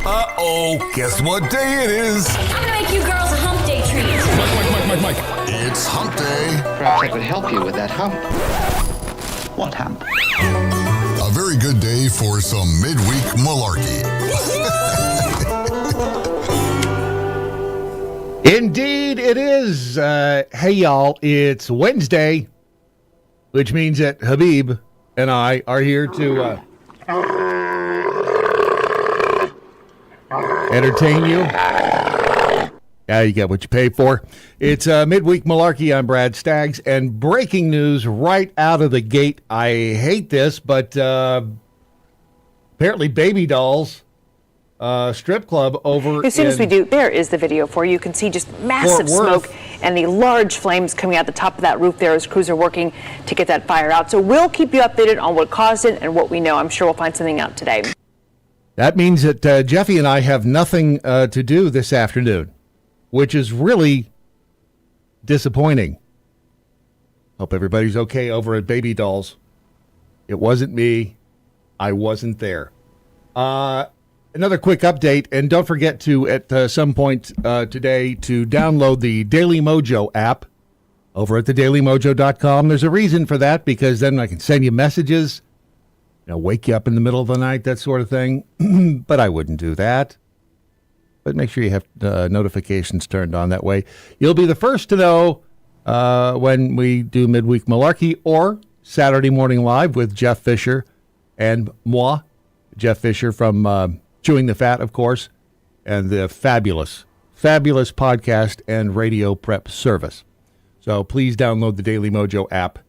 Uh-oh, guess what day it is? I'm gonna make you girls a Humpday treat. Mike. It's Hump Day. Perhaps I could help you with that hump. What hump? A very good day for some midweek malarkey. Indeed it is. Hey, y'all, it's Wednesday, which means that Habib and I are here to entertain you. Yeah, you get what you pay for. It's Midweek Malarkey. I'm Brad Staggs, and breaking news right out of the gate. I hate this, but apparently Baby Dolls strip club over As soon as we do, there is the video for you. You can see just massive smoke and the large flames coming out the top of that roof there as crews are working to get that fire out. So we'll keep you updated on what caused it and what we know. I'm sure we'll find something out today. That means that Jeffy and I have nothing to do this afternoon, which is really disappointing. Hope everybody's okay over at Baby Dolls. It wasn't me. I wasn't there. Another quick update, and don't forget to, at some point today, to download the Daily Mojo app over at thedailymojo.com. There's a reason for that, because then I can send you messages, wake you up in the middle of the night, that sort of thing. But I wouldn't do that. But make sure you have notifications turned on. That way you'll be the first to know when we do Midweek Malarkey or Saturday Morning Live with Jeff Fisher and moi. Jeff Fisher from Chewing the Fat, of course, and the fabulous podcast and radio prep service. So please download the Daily Mojo app,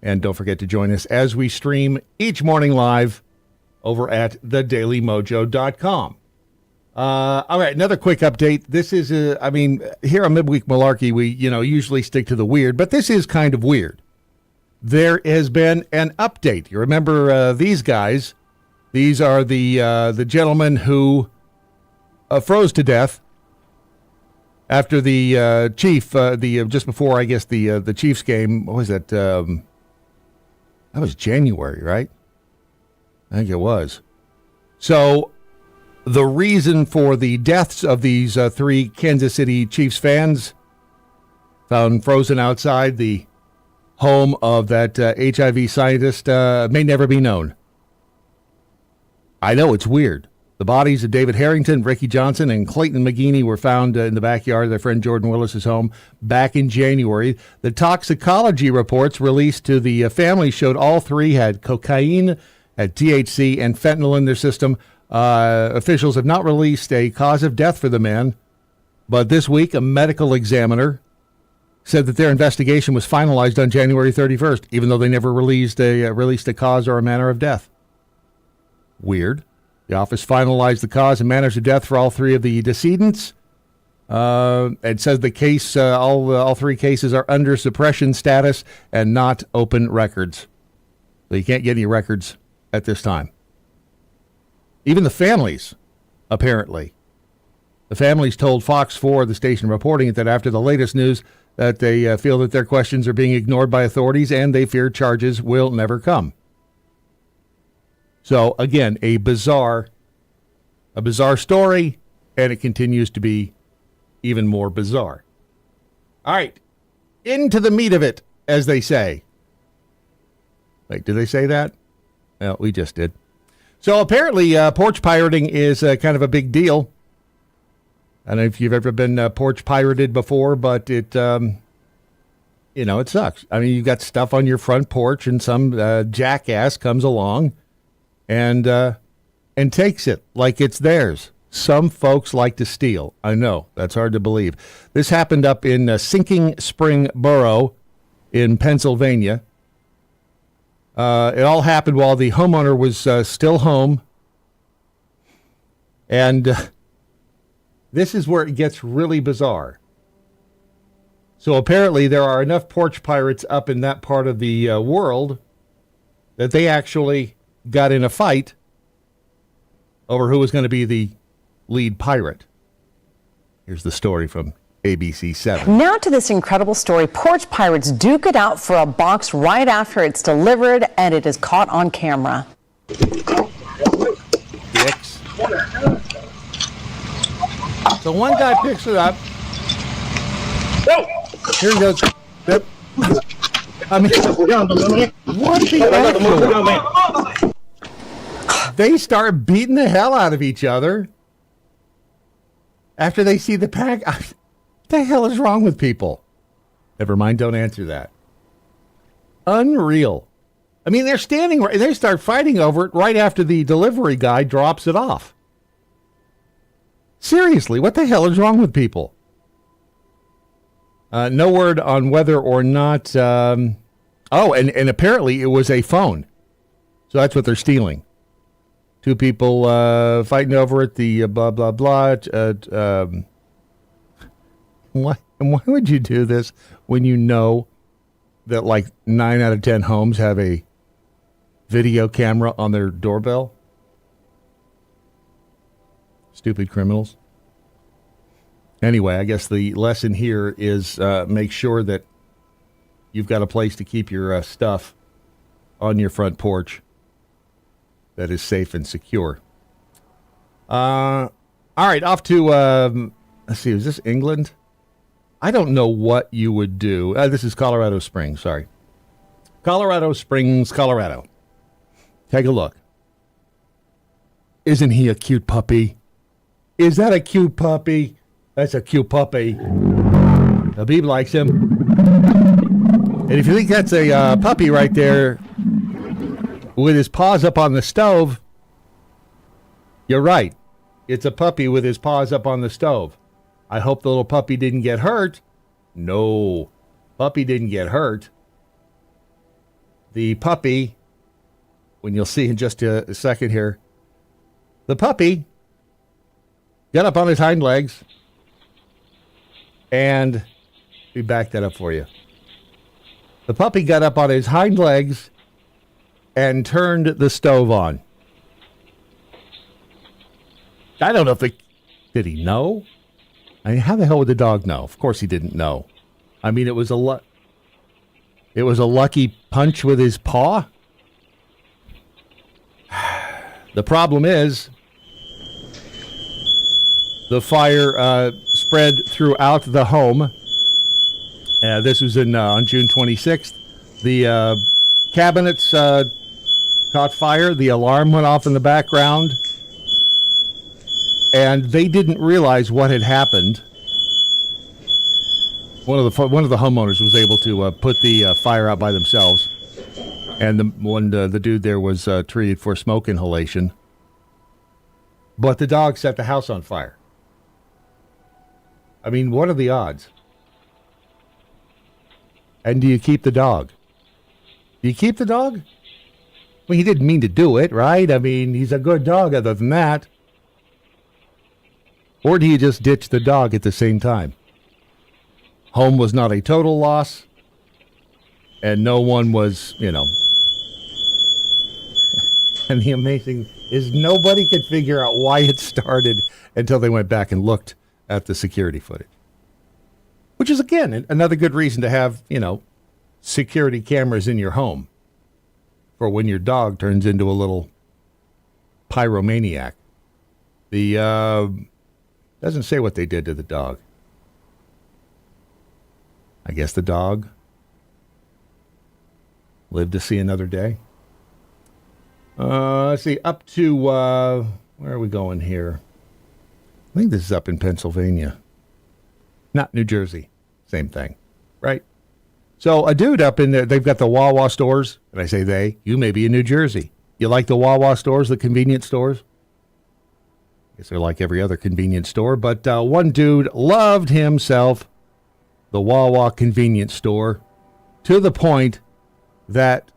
and don't forget to join us as we stream each morning live over at thedailymojo.com. All right, another quick update. This is, here on Midweek Malarkey, we, usually stick to the weird, but this is kind of weird. There has been an update. You remember these guys? These are the gentlemen who froze to death after the Chief, just before, I guess, the Chiefs game. What was that? That was January, right? I think it was. So the reason for the deaths of these three Kansas City Chiefs fans found frozen outside the home of that HIV scientist may never be known. I know, it's weird. The bodies of David Harrington, Ricky Johnson, and Clayton McGeeney were found in the backyard of their friend Jordan Willis's home back in January. The toxicology reports released to the family showed all three had cocaine, had THC, and fentanyl in their system. Officials have not released a cause of death for the men, but this week a medical examiner said that their investigation was finalized on January 31st, even though they never released a cause or a manner of death. Weird. The office finalized the cause and manners of death for all three of the decedents. It says the case, all three cases are under suppression status and not open records. So you can't get any records at this time. Even the families, apparently. The families told Fox 4, the station reporting it, that after the latest news, that they feel that their questions are being ignored by authorities and they fear charges will never come. So, again, a bizarre story, and it continues to be even more bizarre. All right, into the meat of it, as they say. Wait, did they say that? Well, we just did. So, apparently, porch pirating is kind of a big deal. I don't know if you've ever been porch pirated before, but it, it sucks. I mean, you've got stuff on your front porch, and some jackass comes along and takes it like it's theirs. Some folks like to steal. I know, that's hard to believe. This happened up in Sinking Spring Borough in Pennsylvania. It all happened while the homeowner was still home. And this is where it gets really bizarre. So apparently there are enough porch pirates up in that part of the world that they actually got in a fight over who was going to be the lead pirate. Here's the story from ABC 7. Now to this incredible story. Porch pirates duke it out for a box right after it's delivered, and it is caught on camera. Dicks. So one guy picks it up. Here he goes. Yep. I mean, what the actual? They start beating the hell out of each other after they see the pack. What the hell is wrong with people? Never mind, don't answer that. Unreal. I mean, they're standing right, they start fighting over it right after the delivery guy drops it off. Seriously, what the hell is wrong with people? No word on whether or not... and apparently it was a phone. So that's what they're stealing. Two people fighting over it, the blah, blah, blah. Why would you do this when you know that like 9 out of 10 homes have a video camera on their doorbell? Stupid criminals. Anyway, I guess the lesson here is make sure that you've got a place to keep your stuff on your front porch that is safe and secure. All right, off to, let's see, is this England? I don't know what you would do. This is Colorado Springs, sorry. Colorado Springs, Colorado. Take a look. Isn't he a cute puppy? Is that a cute puppy? That's a cute puppy. Habib likes him. And if you think that's a puppy right there with his paws up on the stove, you're right. It's a puppy with his paws up on the stove. I hope the little puppy didn't get hurt. No, puppy didn't get hurt. The puppy, when you'll see in just a second here, the puppy got up on his hind legs and let me back that up for you. The puppy got up on his hind legs and turned the stove on. I don't know if did he know? I mean, how the hell would the dog know? Of course he didn't know. I mean, it was a lucky punch with his paw. The problem is the fire spread throughout the home. This was on June 26th. The cabinets caught fire. The alarm went off in the background. And they didn't realize what had happened. One of the homeowners was able to put the fire out by themselves, and the dude there was treated for smoke inhalation. But the dog set the house on fire. I mean, what are the odds? And do you keep the dog? Do you keep the dog? Well, he didn't mean to do it, right? I mean, he's a good dog other than that. Or do you just ditch the dog at the same time? Home was not a total loss, and no one was, And the amazing is nobody could figure out why it started until they went back and looked at the security footage. Which is, again, another good reason to have, security cameras in your home for when your dog turns into a little pyromaniac. Doesn't say what they did to the dog. I guess the dog lived to see another day. Let's see, up to, where are we going here? I think this is up in Pennsylvania. Not New Jersey. Same thing, right? So a dude up in there, they've got the Wawa stores. And I say they, you may be in New Jersey. You like the Wawa stores, the convenience stores? I guess they're like every other convenience store, but one dude loved himself the Wawa convenience store to the point that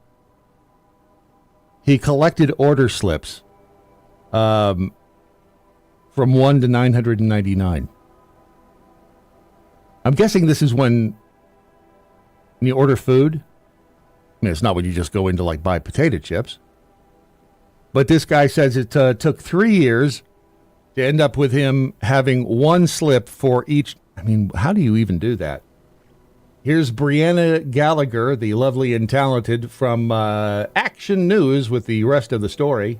he collected order slips from 1 to 999. I'm guessing this is when you order food. I mean, it's not when you just go in to like buy potato chips. But this guy says it took 3 years to end up with him having one slip for each. I mean, how do you even do that? Here's Brianna Gallagher, the lovely and talented, from Action News with the rest of the story.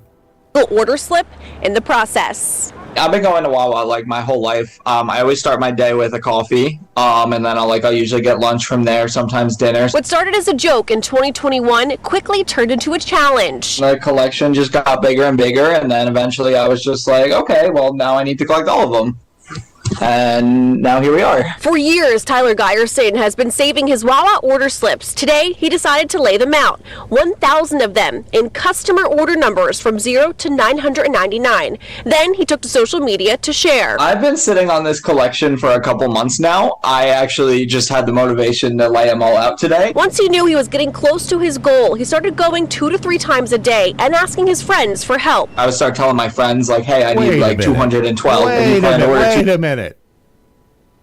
Order slip in the process. I've been going to Wawa like my whole life. I always start my day with a coffee, and then I'll usually get lunch from there, sometimes dinner. What started as a joke in 2021 quickly turned into a challenge. The collection just got bigger and bigger, and then eventually I was just like, okay, well, now I need to collect all of them. And now here we are. For years, Tyler Geyerson has been saving his Wawa order slips. Today, he decided to lay them out, 1,000 of them, in customer order numbers from 0 to 999. Then he took to social media to share. I've been sitting on this collection for a couple months now. I actually just had the motivation to lay them all out today. Once he knew he was getting close to his goal, he started going 2 to 3 times a day and asking his friends for help. I would start telling my friends, like, hey, I need like 212. Wait a minute.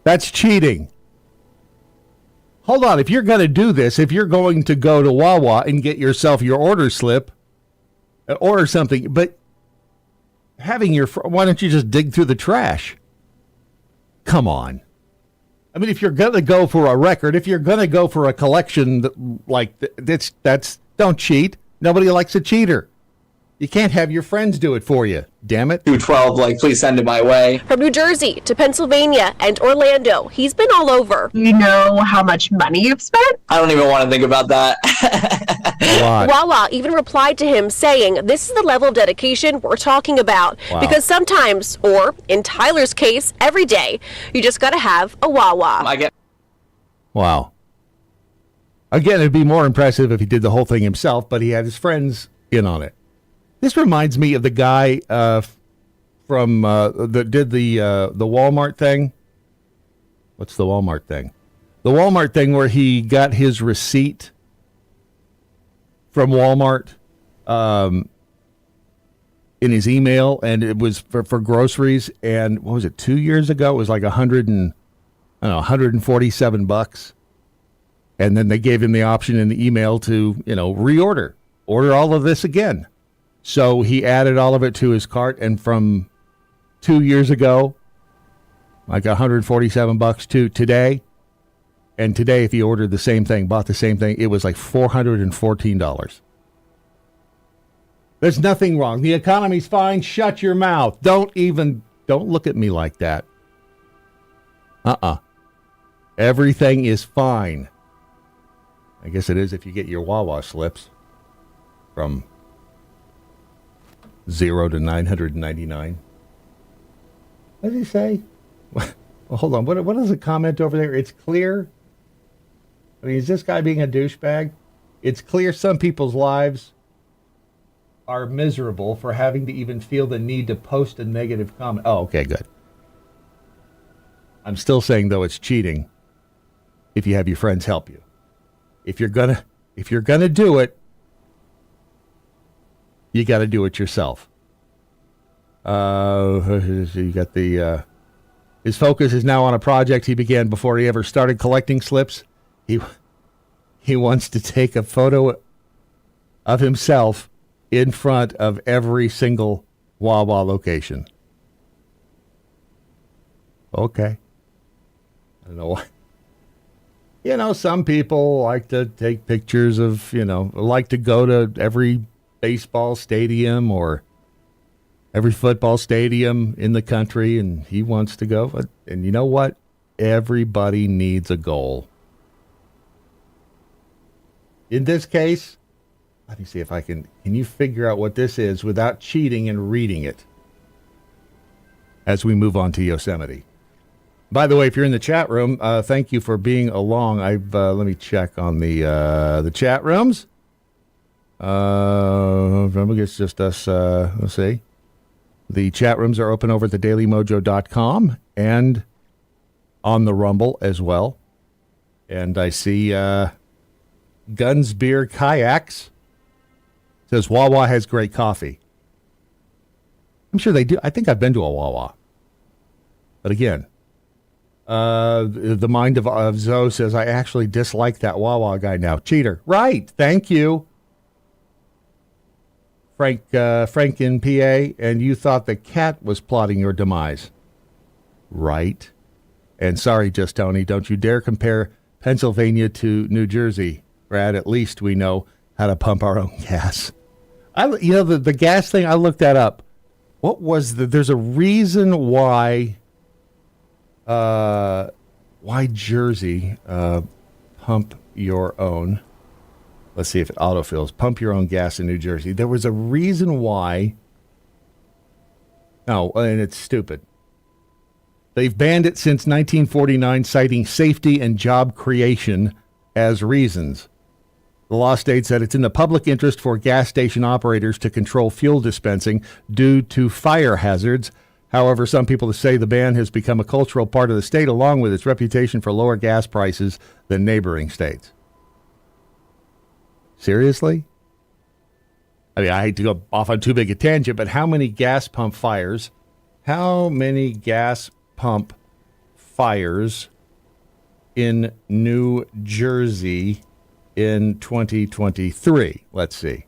That's cheating. Hold on. If you're going to do this, if you're going to go to Wawa and get yourself your order slip, order something, but why don't you just dig through the trash? Come on. I mean, if you're going to go for a record, if you're going to go for a collection that's don't cheat. Nobody likes a cheater. You can't have your friends do it for you. Damn it. 212, please send it my way. From New Jersey to Pennsylvania and Orlando, he's been all over. You know how much money you've spent? I don't even want to think about that. Wawa even replied to him saying, this is the level of dedication we're talking about. Wow. Because sometimes, or in Tyler's case, every day, you just got to have a Wawa. Wow. Again, it'd be more impressive if he did the whole thing himself, but he had his friends in on it. This reminds me of the guy from that did the Walmart thing. What's the Walmart thing? The Walmart thing where he got his receipt from Walmart in his email, and it was for groceries. And what was it? 2 years ago, it was like $147, and then they gave him the option in the email to order all of this again. So he added all of it to his cart, and from 2 years ago, like $147 to today, and today if he ordered the same thing, bought the same thing, it was like $414. There's nothing wrong. The economy's fine. Shut your mouth. Don't look at me like that. Everything is fine. I guess it is if you get your Wawa slips from 0 to 999. What did he say? Well, hold on. What is the comment over there? It's clear. I mean, is this guy being a douchebag? It's clear some people's lives are miserable for having to even feel the need to post a negative comment. Oh, okay, good. I'm still saying, though, it's cheating if you have your friends help you. If you're gonna do it, you got to do it yourself. You got the. His focus is now on a project he began before he ever started collecting slips. He wants to take a photo of himself in front of every single Wawa location. Okay. I don't know why. Some people like to take pictures of, like to go to every baseball stadium or every football stadium in the country, and he wants to go. And you know what? Everybody needs a goal. In this case, let me see if I can you figure out what this is without cheating and reading it as we move on to Yosemite. By the way, if you're in the chat room, thank you for being along. Let me check on the chat rooms. It's just us. Let's see. The chat rooms are open over at thedailymojo.com and on the Rumble as well. And I see Guns, Beer, Kayaks says Wawa has great coffee. I'm sure they do. I think I've been to a Wawa. But again, the mind of Zoe says, I actually dislike that Wawa guy now. Cheater. Right. Thank you. Frank in PA, and you thought the cat was plotting your demise. Right. And sorry, Just Tony, don't you dare compare Pennsylvania to New Jersey. Brad, at least we know how to pump our own gas. The gas thing, I looked that up. what was there's a reason why Jersey, pump your own. Let's see if it autofills. Pump your own gas in New Jersey. There was a reason why. No, and it's stupid. They've banned it since 1949, citing safety and job creation as reasons. The law states that it's in the public interest for gas station operators to control fuel dispensing due to fire hazards. However, some people say the ban has become a cultural part of the state, along with its reputation for lower gas prices than neighboring states. Seriously? I mean, I hate to go off on too big a tangent, but how many gas pump fires in New Jersey in 2023? Let's see.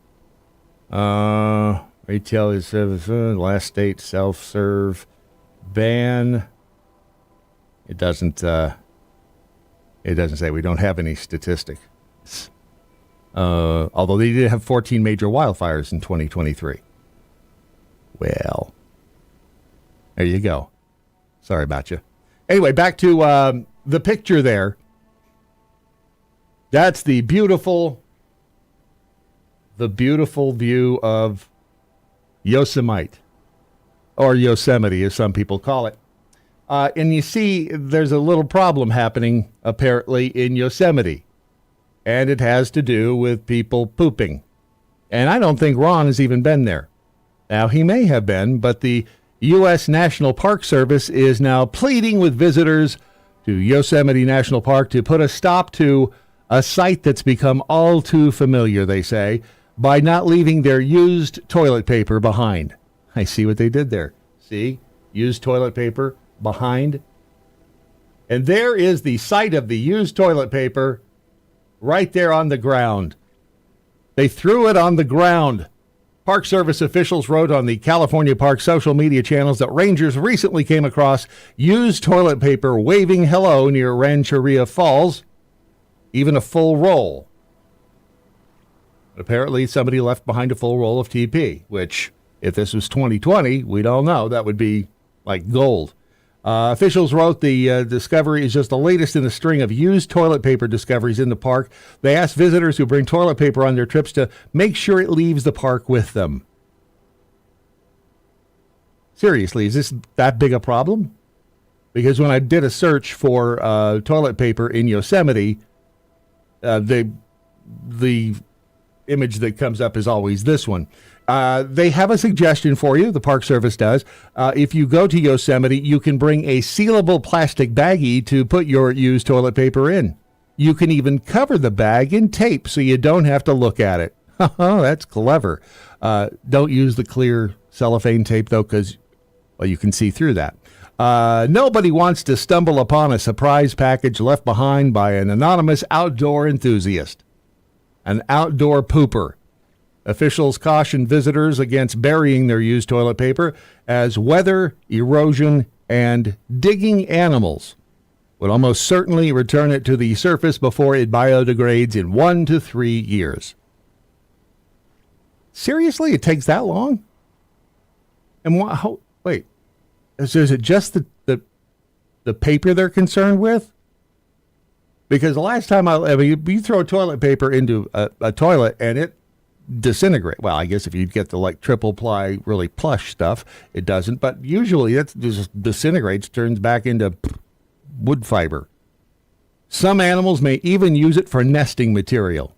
Retail is service, last state self-serve ban. It doesn't say. We don't have any statistics. Although they did have 14 major wildfires in 2023. Well, there you go. Sorry about you. Anyway, back to the picture there. That's the beautiful view of Yosemite, or Yosemite, as some people call it. And you see, there's a little problem happening, apparently, in Yosemite. And it has to do with people pooping. And I don't think Ron has even been there. Now, he may have been, but the U.S. National Park Service is now pleading with visitors to Yosemite National Park to put a stop to a sight that's become all too familiar, they say, by not leaving their used toilet paper behind. I see what they did there. See? Used toilet paper behind. And there is the site of the used toilet paper right there on the ground. They threw it on the ground. Park Service officials wrote on the California Park social media channels that rangers recently came across used toilet paper waving hello near Rancheria Falls, even a full roll. Apparently, somebody left behind a full roll of TP, which, if this was 2020, we'd all know that would be like gold. Officials wrote the discovery is just the latest in a string of used toilet paper discoveries in the park. They asked visitors who bring toilet paper on their trips to make sure it leaves the park with them. Seriously, is this that big a problem? Because when I did a search for toilet paper in Yosemite, the image that comes up is always this one. They have a suggestion for you, the Park Service does. If you go to Yosemite, you can bring a sealable plastic baggie to put your used toilet paper in. You can even cover the bag in tape so you don't have to look at it. Oh, that's clever. Don't use the clear cellophane tape, though, because, well, you can see through that. Nobody wants to stumble upon a surprise package left behind by an anonymous outdoor enthusiast. An outdoor pooper. Officials caution visitors against burying their used toilet paper as weather, erosion, and digging animals would almost certainly return it to the surface before it biodegrades in 1 to 3 years. Seriously? It takes that long? And wait, is it just the paper they're concerned with? Because the last time you throw toilet paper into a toilet and it disintegrate. Well, I guess if you get the like triple ply, really plush stuff, it doesn't. But usually it just disintegrates, turns back into wood fiber. Some animals may even use it for nesting material.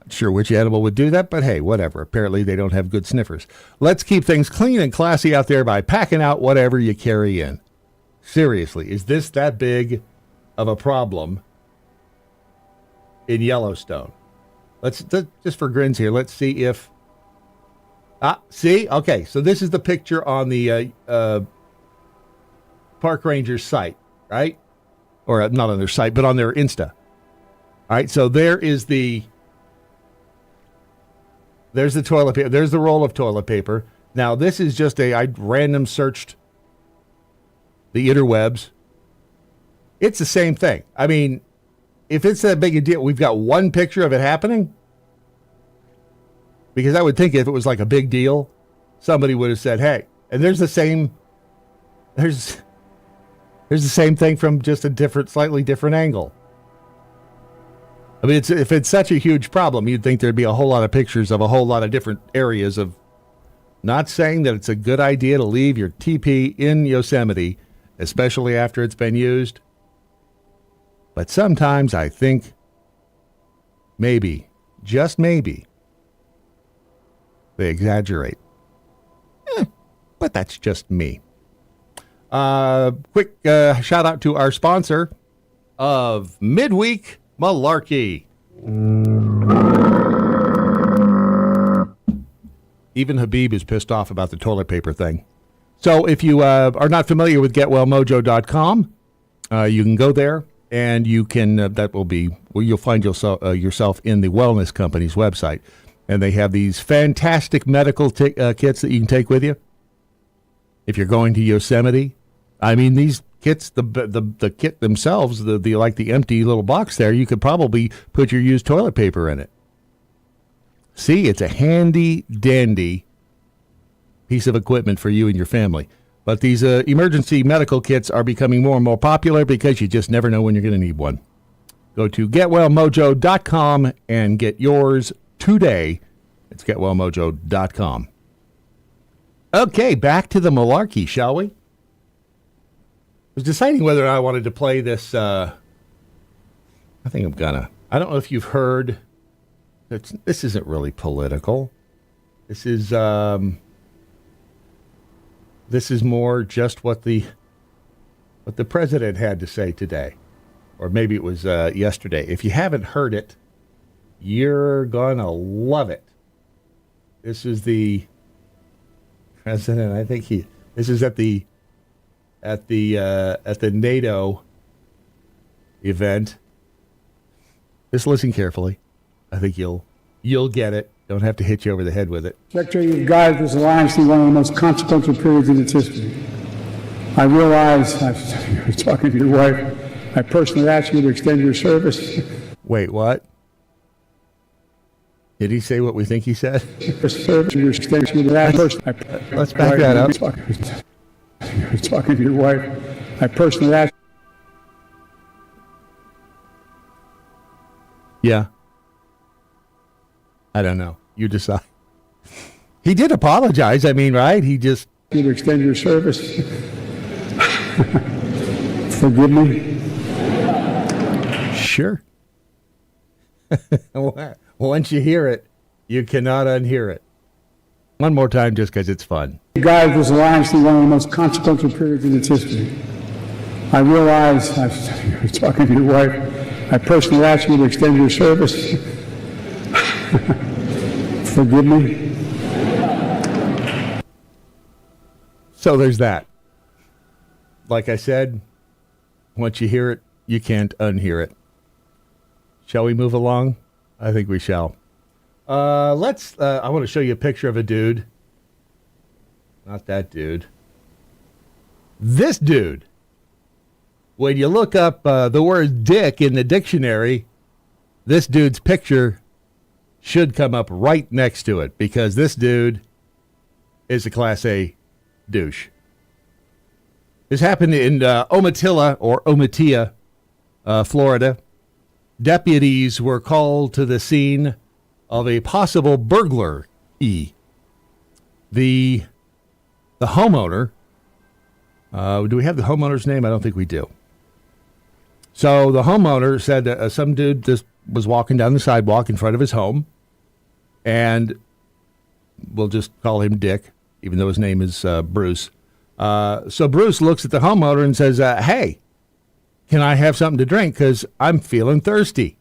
Not sure which animal would do that, but hey, whatever. Apparently they don't have good sniffers. Let's keep things clean and classy out there by packing out whatever you carry in. Seriously, is this that big of a problem in Yellowstone? Let's just for grins here. Let's see if see. Okay, so this is the picture on the park ranger's site, right? Or not on their site, but on their Insta. All right, so there's the toilet paper. There's the roll of toilet paper. Now this is just I random searched the interwebs. It's the same thing. I mean, if it's that big a deal, we've got one picture of it happening. Because I would think if it was like a big deal, somebody would have said, hey, and there's the same thing from just a slightly different angle. I mean, if it's such a huge problem, you'd think there'd be a whole lot of pictures of a whole lot of different areas of. Not saying that it's a good idea to leave your TP in Yosemite, especially after it's been used. But sometimes I think maybe, just maybe, they exaggerate. But that's just me. Quick shout out to our sponsor of Midweek Malarkey. Even Habib is pissed off about the toilet paper thing. So if you are not familiar with GetWellMojo.com, you can go there and you can, that will be where you'll find yourself in the Wellness Company's website. And they have these fantastic medical kits that you can take with you. If you're going to Yosemite, I mean, these kits, the kit themselves, the like the empty little box there, you could probably put your used toilet paper in it. See, it's a handy-dandy piece of equipment for you and your family. But these emergency medical kits are becoming more and more popular because you just never know when you're going to need one. Go to GetWellMojo.com and get yours today. It's GetWellMojo.com. Okay, back to the malarkey, shall we? I was deciding whether or not I wanted to play this. I think I'm gonna. I don't know if you've heard. This isn't really political. This is more just what the president had to say today, or maybe it was yesterday. If you haven't heard it, you're gonna love it. This is the president. I think this is at the NATO event. Just listen carefully. I think you'll get it. Don't have to hit you over the head with it. Secretary, you've guided this alliance through one of the most consequential periods in its history. I realize, I was talking to your wife, I personally asked you to extend your service. Wait, what? Did he say what we think he said? Let's back that up. I was talking to your wife, I personally asked. Yeah. I don't know. You decide. He did apologize. I mean, right? He just. You to extend your service. Forgive me. Sure. Once you hear it, you cannot unhear it. One more time just because it's fun. You guided this alliance through one of the most consequential periods in its history. I realize, I was talking to your wife, I personally asked you to extend your service. Forgive me. So there's that. Like I said, once you hear it, you can't unhear it. Shall we move along? I think we shall. I want to show you a picture of a dude. Not that dude. This dude. When you look up the word dick in the dictionary, this dude's picture should come up right next to it because this dude is a Class A douche. This happened in Omatilla, Florida. Deputies were called to the scene of a possible burglary. The homeowner, do we have the homeowner's name? I don't think we do. So the homeowner said some dude just was walking down the sidewalk in front of his home, and we'll just call him Dick, even though his name is Bruce. So Bruce looks at the homeowner and says, hey, can I have something to drink? Because I'm feeling thirsty.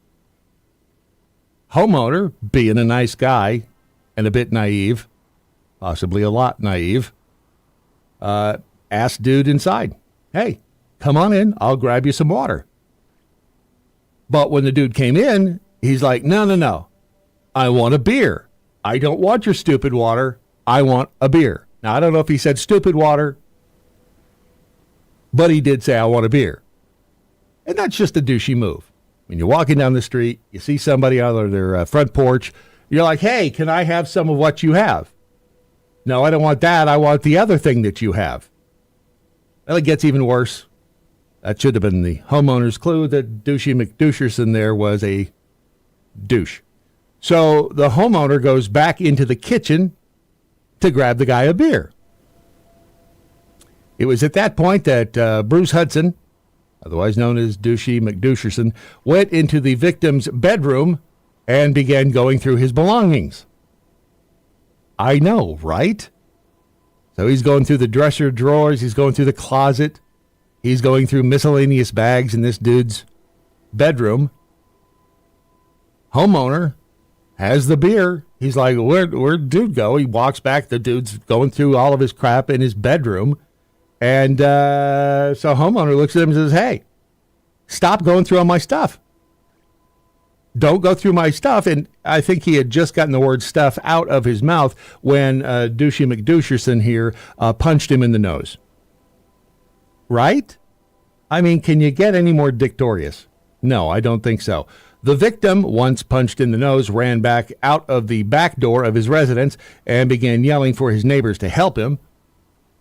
Homeowner, being a nice guy and a bit naive, possibly a lot naive, asked dude inside, hey, come on in, I'll grab you some water. But when the dude came in, he's like, no, I want a beer. I don't want your stupid water. I want a beer. Now, I don't know if he said stupid water, but he did say, I want a beer. And that's just a douchey move. When you're walking down the street, you see somebody on their front porch, You're like, hey, can I have some of what you have? No, I don't want that. I want the other thing that you have. Well, it gets even worse. That should have been the homeowner's clue that Douchey McDoucherson there was a douche. So the homeowner goes back into the kitchen to grab the guy a beer. It was at that point that Bruce Hudson, otherwise known as Douchey McDoucherson, went into the victim's bedroom and began going through his belongings. I know, right? So he's going through the dresser drawers, he's going through the closet, he's going through miscellaneous bags in this dude's bedroom. Homeowner has the beer. He's like, where'd dude go? He walks back. The dude's going through all of his crap in his bedroom. And so homeowner looks at him and says, hey, stop going through all my stuff. Don't go through my stuff. And I think he had just gotten the word stuff out of his mouth when Douchey McDoucherson here punched him in the nose. Right? I mean, can you get any more dictorious? No, I don't think so. The victim, once punched in the nose, ran back out of the back door of his residence and began yelling for his neighbors to help him.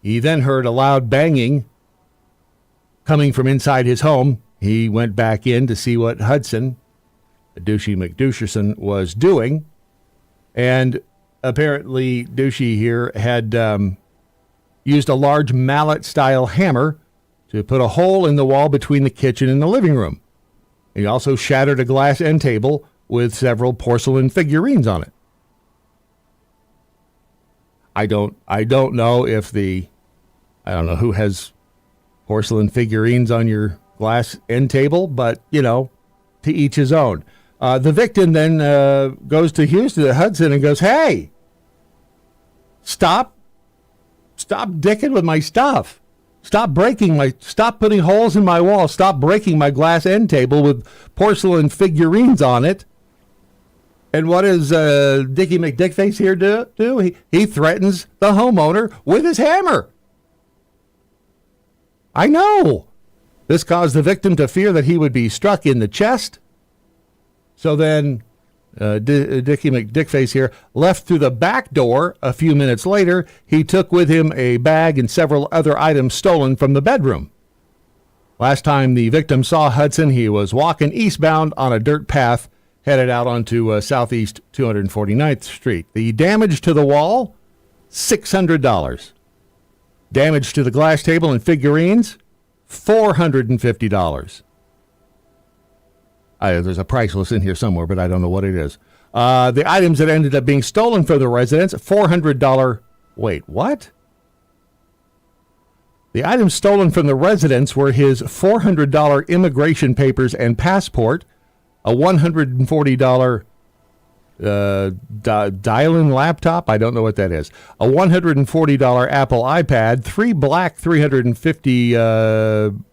He then heard a loud banging coming from inside his home. He went back in to see what Hudson, Douchey McDoucherson, was doing. And apparently Douchey here had used a large mallet-style hammer to put a hole in the wall between the kitchen and the living room. He also shattered a glass end table with several porcelain figurines on it. I don't know if I don't know who has porcelain figurines on your glass end table, but, to each his own. The victim then goes to Hudson and goes, hey, stop dicking with my stuff. Stop putting holes in my wall. Stop breaking my glass end table with porcelain figurines on it. And what does Dickie McDickface here do? He threatens the homeowner with his hammer. I know. This caused the victim to fear that he would be struck in the chest. So then Dickie McDickface here left through the back door. A few minutes later, he took with him a bag and several other items stolen from the bedroom. Last time the victim saw Hudson, he was walking eastbound on a dirt path headed out onto Southeast 249th Street. The damage to the wall, $600. Damage to the glass table and figurines, $450. There's a price list in here somewhere, but I don't know what it is. The items that ended up being stolen from the residence, $400. Wait, what? The items stolen from the residence were his $400 immigration papers and passport, a $140 dial-in laptop. I don't know what that is. A $140 Apple iPad, 3 black $350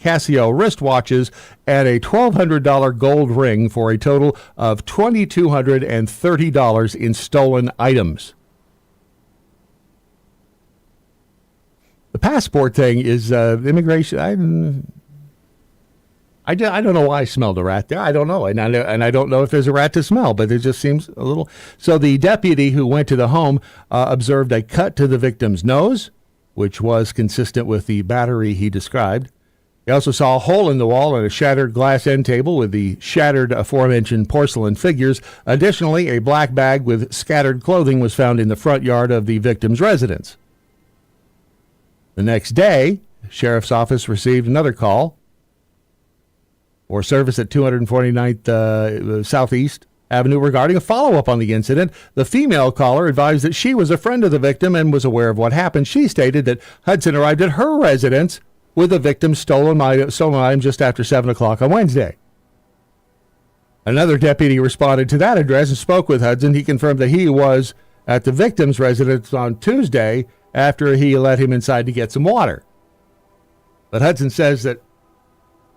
Casio wristwatches, and a $1,200 gold ring for a total of $2,230 in stolen items. The passport thing is immigration. I don't know why I smelled a rat there. I don't know. And I don't know if there's a rat to smell, but it just seems a little. So the deputy who went to the home observed a cut to the victim's nose, which was consistent with the battery he described. He also saw a hole in the wall and a shattered glass end table with the shattered aforementioned porcelain figures. Additionally, a black bag with scattered clothing was found in the front yard of the victim's residence. The next day, the sheriff's office received another call for service at 249th Southeast Avenue regarding a follow-up on the incident. The female caller advised that she was a friend of the victim and was aware of what happened. She stated that Hudson arrived at her residence with the victim's stolen item just after 7 o'clock on Wednesday. Another deputy responded to that address and spoke with Hudson. He confirmed that he was at the victim's residence on Tuesday after he let him inside to get some water. But Hudson says that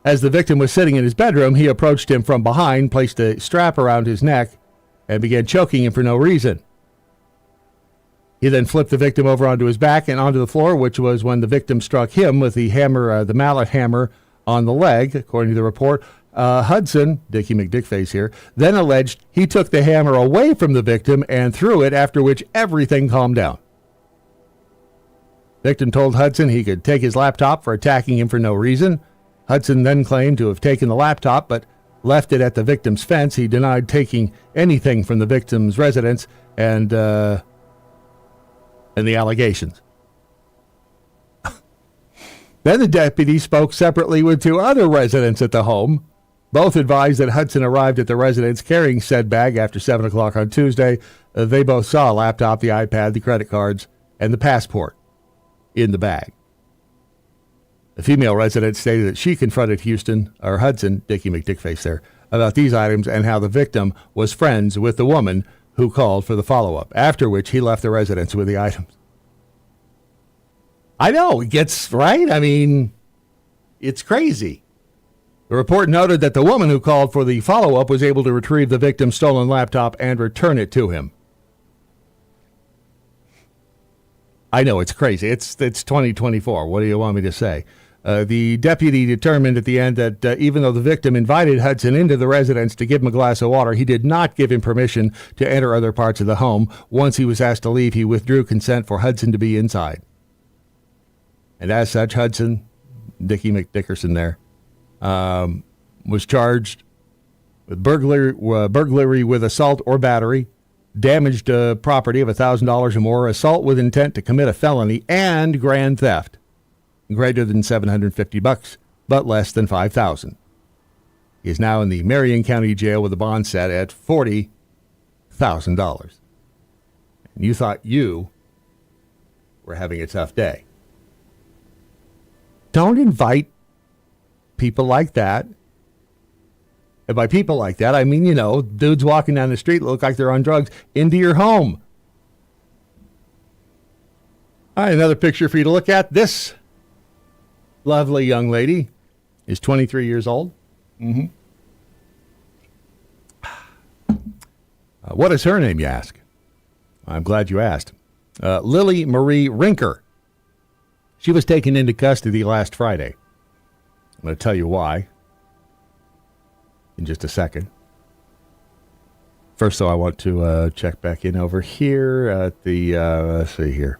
as the victim was sitting in his bedroom, he approached him from behind, placed a strap around his neck, and began choking him for no reason. He then flipped the victim over onto his back and onto the floor, which was when the victim struck him with the hammer, the mallet hammer, on the leg. According to the report, Hudson, Dickie McDickface here, then alleged he took the hammer away from the victim and threw it, after which everything calmed down. Victim told Hudson he could take his laptop for attacking him for no reason. Hudson then claimed to have taken the laptop, but left it at the victim's fence. He denied taking anything from the victim's residence and the allegations. Then the deputy spoke separately with two other residents at the home. Both advised that Hudson arrived at the residence carrying said bag after 7 o'clock on Tuesday. They both saw a laptop, the iPad, the credit cards, and the passport in the bag. The female resident stated that she confronted Hudson, Dickie McDickface there, about these items and how the victim was friends with the woman who called for the follow-up, after which he left the residence with the items. I know, it gets right. I mean, it's crazy. The report noted that the woman who called for the follow-up was able to retrieve the victim's stolen laptop and return it to him. I know, it's crazy. It's 2024. What do you want me to say? The deputy determined at the end that even though the victim invited Hudson into the residence to give him a glass of water, he did not give him permission to enter other parts of the home. Once he was asked to leave, he withdrew consent for Hudson to be inside. And as such, Hudson, Dickie McDickerson there, was charged with burglary with assault or battery, damaged property of $1,000 or more, assault with intent to commit a felony, and grand theft, greater than $750, but less than $5,000. He is now in the Marion County Jail with a bond set at $40,000. And you thought you were having a tough day. Don't invite people like that. And by people like that, I mean, dudes walking down the street look like they're on drugs into your home. All right, another picture for you to look at. This lovely young lady is 23 years old. What is her name, you ask? I'm glad you asked. Lily Marie Rinker. She was taken into custody last Friday. I'm going to tell you why in just a second. First, though, I want to check back in over here at the, let's see here.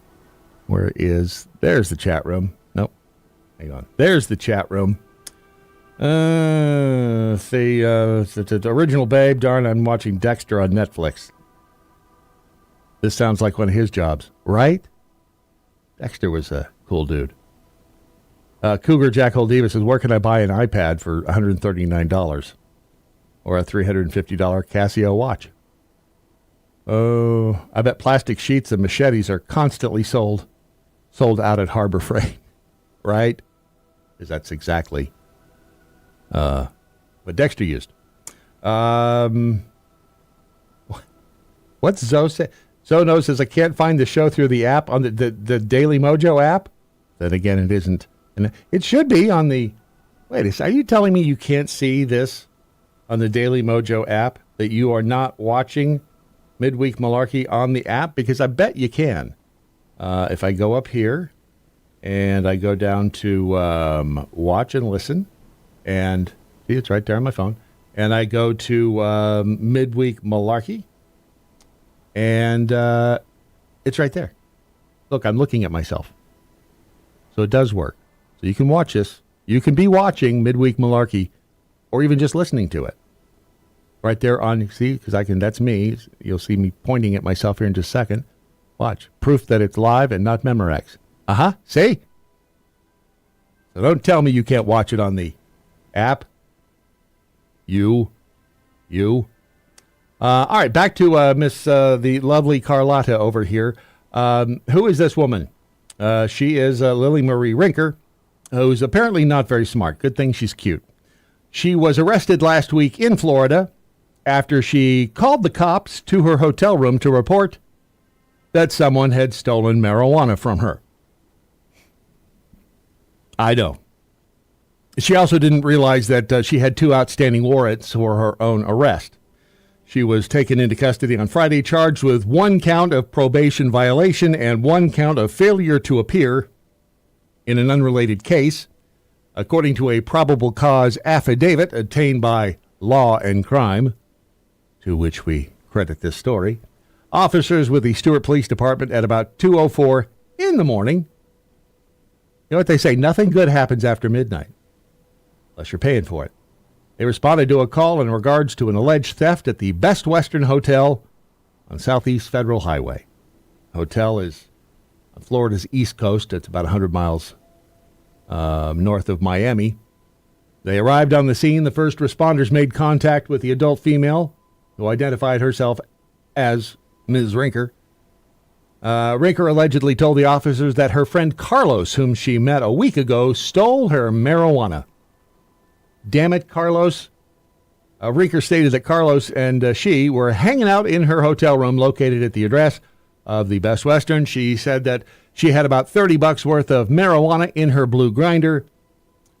There's the chat room. Nope. Hang on. There's the chat room. The original babe. Darn, I'm watching Dexter on Netflix. This sounds like one of his jobs, right? Dexter was a cool dude. Cougar Jack Hole Davis says, where can I buy an iPad for $139 or a $350 Casio watch? Oh, I bet plastic sheets and machetes are constantly sold out at Harbor Freight, right? Because that's exactly what Dexter used. What's Zoe say? Zoe says, I can't find the show through the app on the Daily Mojo app. Then again, it isn't. And it should be on the... Wait a second. Are you telling me you can't see this on the Daily Mojo app? That you are not watching Midweek Malarkey on the app? Because I bet you can. If I go up here and I go down to watch and listen, and see, it's right there on my phone, and I go to Midweek Malarkey, and it's right there. Look, I'm looking at myself. So it does work. So you can watch this. You can be watching Midweek Malarkey or even just listening to it. Right there on, see, because that's me. You'll see me pointing at myself here in just a second. Watch. Proof that it's live and not Memorex. See? So don't tell me you can't watch it on the app. You. All right, back to the lovely Carlotta over here. Who is this woman? She is Lily Marie Rinker, who's apparently not very smart. Good thing she's cute. She was arrested last week in Florida after she called the cops to her hotel room to report that someone had stolen marijuana from her. I know. She also didn't realize that she had 2 outstanding warrants for her own arrest. She was taken into custody on Friday, charged with 1 count of probation violation and 1 count of failure to appear in an unrelated case. According to a probable cause affidavit obtained by Law and Crime, to which we credit this story, officers with the Stewart Police Department at about 2:04 in the morning. You know what they say? Nothing good happens after midnight, unless you're paying for it. They responded to a call in regards to an alleged theft at the Best Western Hotel on Southeast Federal Highway. The hotel is on Florida's East Coast. It's about 100 miles north of Miami. They arrived on the scene. The first responders made contact with the adult female, who identified herself as Ms. Rinker. Rinker allegedly told the officers that her friend Carlos, whom she met a week ago, stole her marijuana. Damn it, Carlos. Rinker stated that Carlos and she were hanging out in her hotel room located at the address of the Best Western. She said that she had about $30 worth of marijuana in her blue grinder.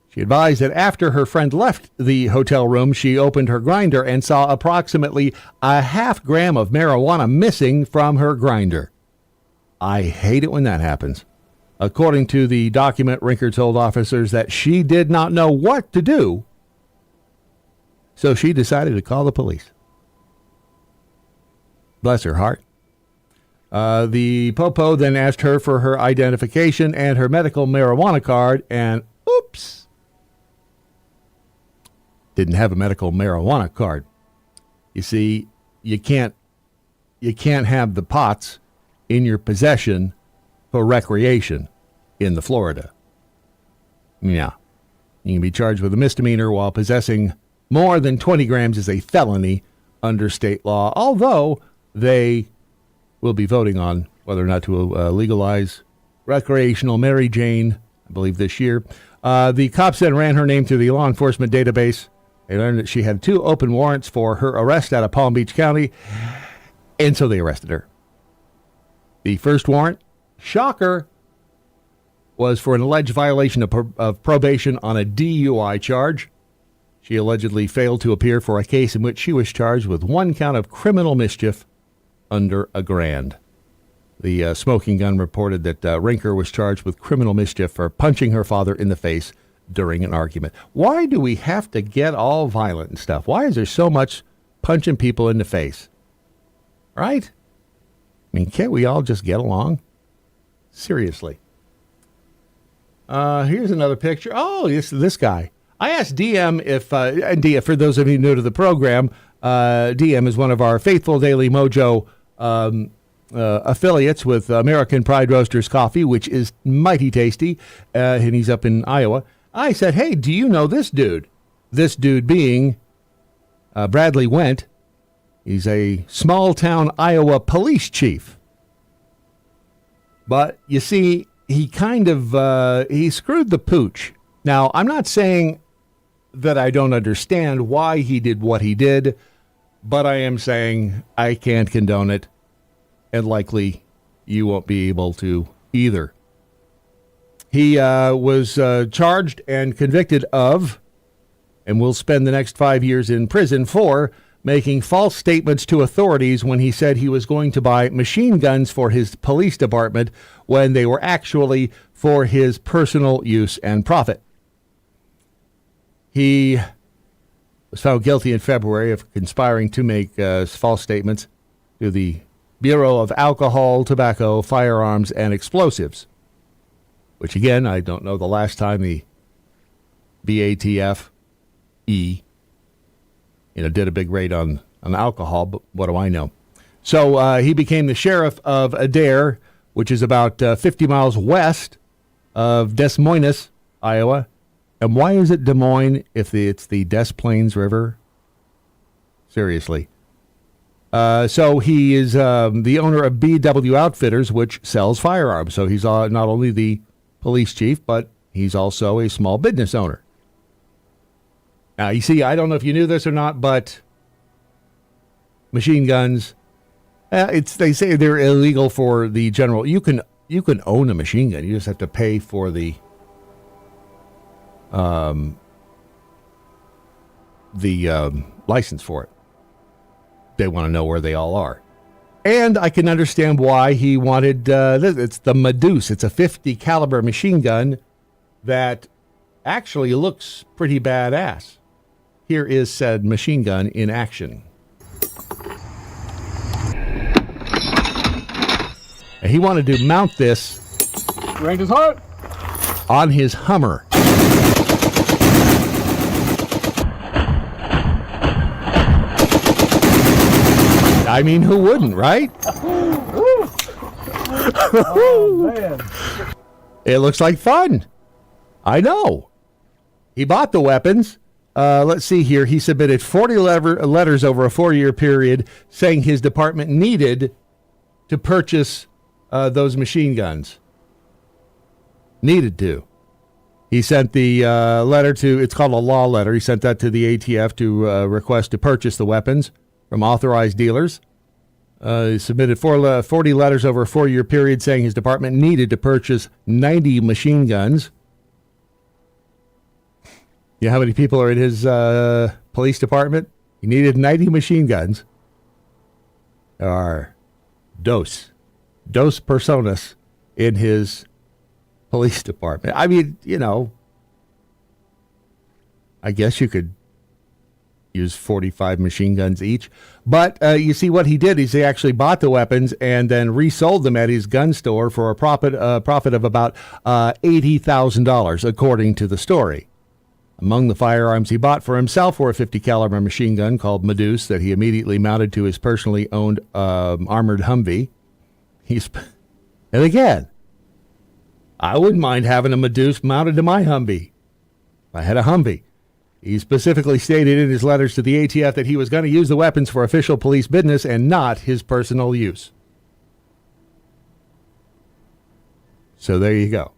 She advised that after her friend left the hotel room, she opened her grinder and saw approximately a half gram of marijuana missing from her grinder. I hate it when that happens. According to the document, Rinker told officers that she did not know what to do, so she decided to call the police. Bless her heart. The Popo then asked her for her identification and her medical marijuana card, and oops, didn't have a medical marijuana card. You see, you can't have the pots in your possession for recreation in the Florida. Yeah. You can be charged with a misdemeanor, while possessing more than 20 grams is a felony under state law, although they will be voting on whether or not to legalize recreational Mary Jane, I believe, this year. The cops then ran her name through the law enforcement database. They learned that she had 2 open warrants for her arrest out of Palm Beach County, and so they arrested her. The first warrant, shocker, was for an alleged violation of probation on a DUI charge. She allegedly failed to appear for a case in which she was charged with 1 count of criminal mischief under $1,000. The smoking gun reported that Rinker was charged with criminal mischief for punching her father in the face during an argument. Why do we have to get all violent and stuff? Why is there so much punching people in the face? Right? I mean, can't we all just get along? Seriously. Here's another picture. Oh, this guy. I asked DM if, DM, for those of you new to the program, DM is one of our faithful Daily Mojo affiliates with American Pride Roasters Coffee, which is mighty tasty, and he's up in Iowa. I said, hey, do you know this dude? This dude being Bradley Went. He's a small-town Iowa police chief. But, you see, he kind of, he screwed the pooch. Now, I'm not saying that I don't understand why he did what he did, but I am saying I can't condone it, and likely you won't be able to either. He was charged and convicted of, and will spend the next 5 years in prison for, making false statements to authorities when he said he was going to buy machine guns for his police department when they were actually for his personal use and profit. He was found guilty in February of conspiring to make false statements to the Bureau of Alcohol, Tobacco, Firearms, and Explosives, which, again, I don't know the last time the BATF-E did a big raid on alcohol, but what do I know? So he became the sheriff of Adair, which is about 50 miles west of Des Moines, Iowa. And why is it Des Moines if it's the Des Plaines River? Seriously. So he is the owner of BW Outfitters, which sells firearms. So he's not only the police chief, but he's also a small business owner. Now, you see, I don't know if you knew this or not, but machine guns, they say they're illegal for the general. You can own a machine gun. You just have to pay for the license for it. They want to know where they all are. And I can understand why he wanted, it's the Meduse. It's a .50 caliber machine gun that actually looks pretty badass. Here is said machine gun in action. And he wanted to mount this Range is hot. on his Hummer. I mean, who wouldn't, right? Oh, man. It looks like fun. I know. He bought the weapons. Let's see here. He submitted 40 letters over a 4-year period saying his department needed to purchase those machine guns. Needed to. He sent the letter to, it's called a law letter. He sent that to the ATF to request to purchase the weapons from authorized dealers. He submitted 40 letters over a 4-year period saying his department needed to purchase 90 machine guns. You know how many people are in his police department? He needed 90 machine guns. There are dos personas in his police department. I mean, you know, I guess you could use 45 machine guns each. But you see what he did is he actually bought the weapons and then resold them at his gun store for a profit of about $80,000, according to the story. Among the firearms he bought for himself were a 50 caliber machine gun called Medusa that he immediately mounted to his personally owned armored Humvee. And again, I wouldn't mind having a Medusa mounted to my Humvee. If I had a Humvee. He specifically stated in his letters to the ATF that he was going to use the weapons for official police business and not his personal use. So there you go.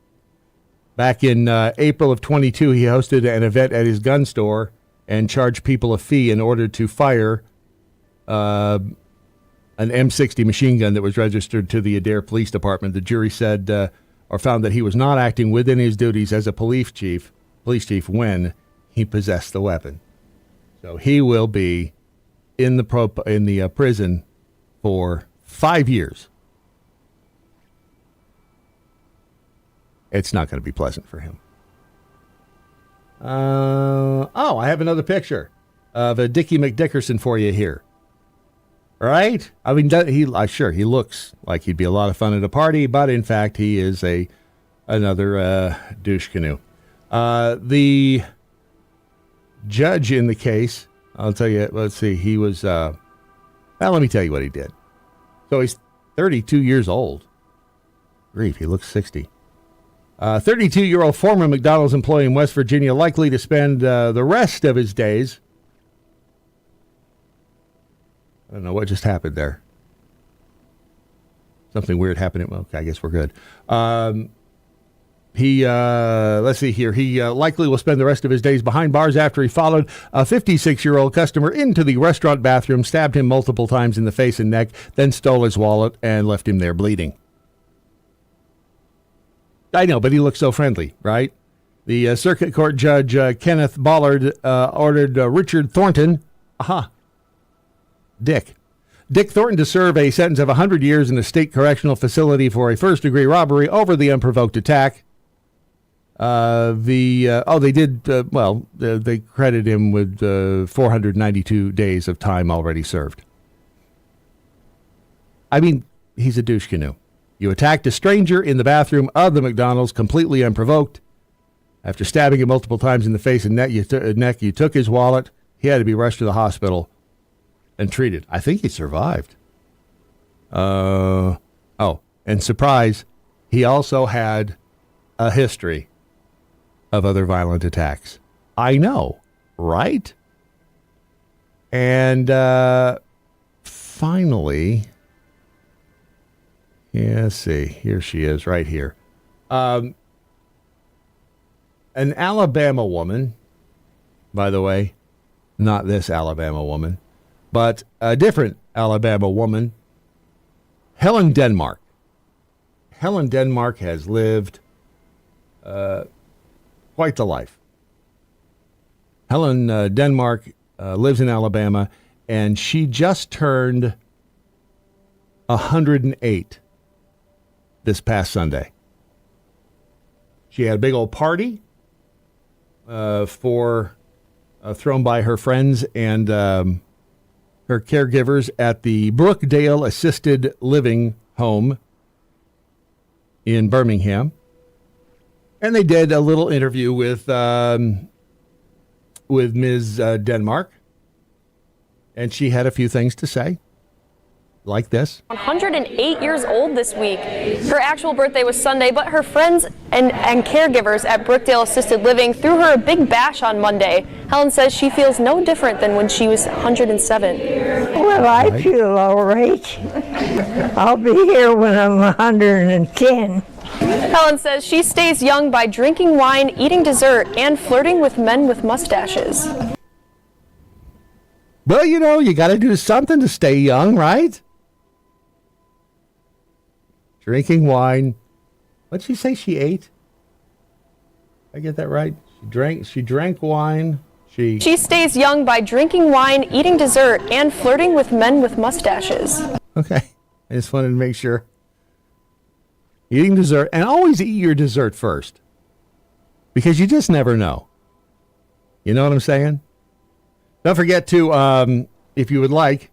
Back in April of 22, he hosted an event at his gun store and charged people a fee in order to fire an M60 machine gun that was registered to the Adair Police Department. The jury said or found that he was not acting within his duties as a police chief when he possessed the weapon. So he will be in the prison for 5 years. It's not going to be pleasant for him. I have another picture of a Dickie McDickerson for you here. Right? I mean, he looks like he'd be a lot of fun at a party, but in fact, he is another douche canoe. The judge in the case, I'll tell you, let's see, he was, let me tell you what he did. So he's 32 years old. Grief, he looks 60. 32-year-old former McDonald's employee in West Virginia, likely to spend the rest of his days. I don't know what just happened there. Something weird happened. Okay, I guess we're good. Let's see here. He likely will spend the rest of his days behind bars after he followed a 56-year-old customer into the restaurant bathroom, stabbed him multiple times in the face and neck, then stole his wallet and left him there bleeding. I know, but he looks so friendly, right? The circuit court judge, Kenneth Ballard, ordered Richard Thornton, Dick Thornton, to serve a sentence of 100 years in a state correctional facility for a first-degree robbery over the unprovoked attack. They credit him with 492 days of time already served. I mean, he's a douche canoe. You attacked a stranger in the bathroom of the McDonald's completely unprovoked. After stabbing him multiple times in the face and neck, you took his wallet. He had to be rushed to the hospital and treated. I think he survived. And surprise, he also had a history of other violent attacks. I know, right? And finally, let's see, here she is right here. An Alabama woman, by the way, not this Alabama woman, but a different Alabama woman, Helen Denmark. Helen Denmark has lived quite the life. Helen Denmark lives in Alabama, and she just turned 108 this past Sunday. She had a big old party thrown by her friends and her caregivers at the Brookdale Assisted Living Home in Birmingham. And they did a little interview with Ms. Denmark. And she had a few things to say, like this. 108 years old this week. Her actual birthday was Sunday, but her friends and caregivers at Brookdale Assisted Living threw her a big bash on Monday. Helen says she feels no different than when she was 107. Well, I feel all right. I'll be here when I'm 110. Helen says she stays young by drinking wine, eating dessert, and flirting with men with mustaches. Well, you know, you got to do something to stay young, right? Drinking wine. What'd she say she ate? I get that right? She drank wine. She stays young by drinking wine, eating dessert, and flirting with men with mustaches. Okay. I just wanted to make sure. Eating dessert, and always eat your dessert first. Because you just never know. You know what I'm saying? Don't forget to, if you would like,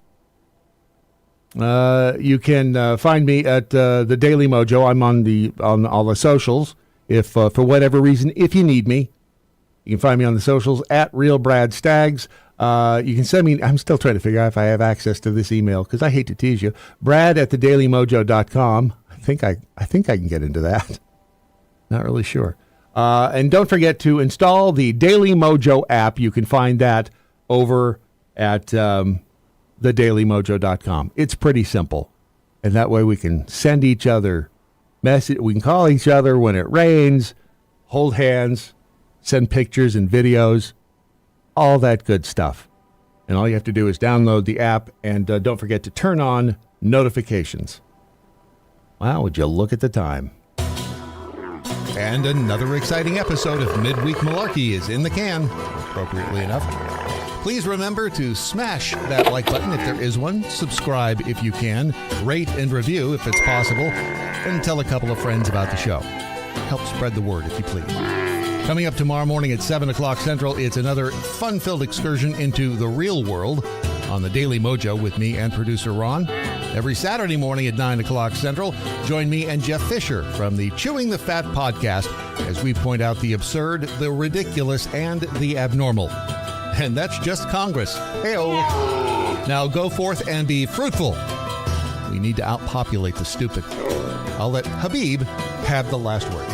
you can find me at the Daily Mojo. I'm on all the socials. If for whatever reason, if you need me, you can find me on the socials at Real Brad Staggs. You can send me. I'm still trying to figure out if I have access to this email because I hate to tease you. Brad at thedailymojo.com. I think I can get into that. Not really sure. And don't forget to install the Daily Mojo app. You can find that over at thedailymojo.com. It's pretty simple. And that way we can send each other message. We can call each other when it rains, hold hands, send pictures and videos, all that good stuff. And all you have to do is download the app and don't forget to turn on notifications. Wow, would you look at the time? And another exciting episode of Midweek Malarkey is in the can, appropriately enough. Please remember to smash that like button if there is one, subscribe if you can, rate and review if it's possible, and tell a couple of friends about the show. Help spread the word if you please. Coming up tomorrow morning at 7 o'clock Central, it's another fun-filled excursion into the real world on the Daily Mojo with me and producer Ron. Every Saturday morning at 9 o'clock Central, join me and Jeff Fisher from the Chewing the Fat podcast as we point out the absurd, the ridiculous, and the abnormal. And that's just Congress. Hey-o. Now go forth and be fruitful. We need to outpopulate the stupid. I'll let Habib have the last word.